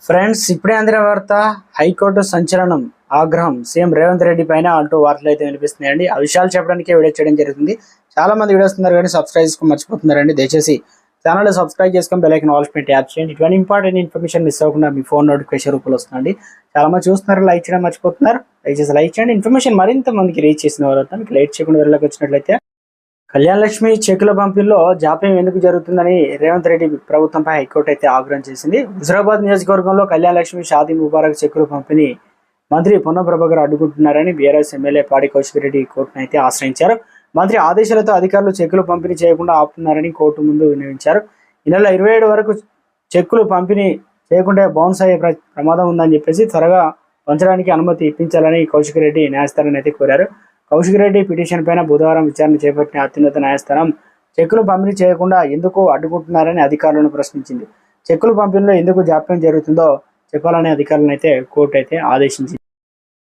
Friends, ఇప్పుడే అందిన వార్త. హైకోర్టు సంచలనం, ఆగ్రహం సీఎం రేవంత్ రెడ్డి పైన అంటూ వార్తలు అయితే వినిపిస్తున్నాయండి. ఆ విషయాలు చెప్పడానికి వీడియో చేయడం జరుగుతుంది. చాలా మంది వీడియోస్ ఉన్నారు కానీ సబ్స్క్రైబ్ చేసుకుని మర్చిపోతున్నారండి. దయచేసి ఛానల్ సబ్స్క్రైబ్ చేసుకొని బెల్ ఐకాన్ ఆల్ పెట్టి యాప్ చేయండి. ఇటువంటి ఇంపార్టెంట్ ఇన్ఫర్మేషన్ మిస్ అవ్వకుండా మీ ఫోన్ నోటిఫికేషన్ రూపంలో వస్తుందండి. చాలా మంది చూస్తున్నారు, లైక్ చేయడం మర్చిపోతున్నారు. దయచేసి లైక్ చేయండి. ఇన్ఫర్మేషన్ మరింత మందికి రీచ్ చేసిన వారు మీకు లైట్ చేయకుండా వెళ్ళకి వచ్చినట్లయితే, కళ్యాణ్ లక్ష్మి చెక్కుల పంపిణీలో జాప్యం ఎందుకు జరుగుతుందని రేవంత్ రెడ్డి ప్రభుత్వంపై హైకోర్టు అయితే ఆగ్రహం చేసింది. హుజరాబాద్ నియోజకవర్గంలో కళ్యాణ్ లక్ష్మి షాదీ ముబారక్ చెక్కుల పంపిణీ మంత్రి పొన్నం ప్రభాకర్ అడ్డుకుంటున్నారని బీఆర్ఎస్ ఎమ్మెల్యే పాడి కౌశిక్ రెడ్డి కోర్టును అయితే ఆశ్రయించారు. మంత్రి ఆదేశాలతో అధికారులు చెక్కులు పంపిణీ చేయకుండా ఆపుతున్నారని కోర్టు ముందు విన్నవించారు. ఈ నెల 27 వరకు చెక్కులు పంపిణీ చేయకుంటే బౌన్స్ అయ్యే ప్రమాదం ఉందని చెప్పేసి త్వరగా పంచడానికి అనుమతి ఇప్పించాలని కౌశిక్ రెడ్డి న్యాయస్థానాన్ని అయితే కోరారు. కౌశిక్ రెడ్డి పిటిషన్ పైన బుధవారం విచారణ చేపట్టిన అత్యున్నత న్యాయస్థానం చెక్కులు పంపిణీ చేయకుండా ఎందుకు అడ్డుకుంటున్నారని అధికారులను ప్రశ్నించింది. చెక్కుల పంపిణీలో ఎందుకు జాప్యం జరుగుతుందో చెప్పాలని అధికారులను అయితే కోర్టు అయితే ఆదేశించింది.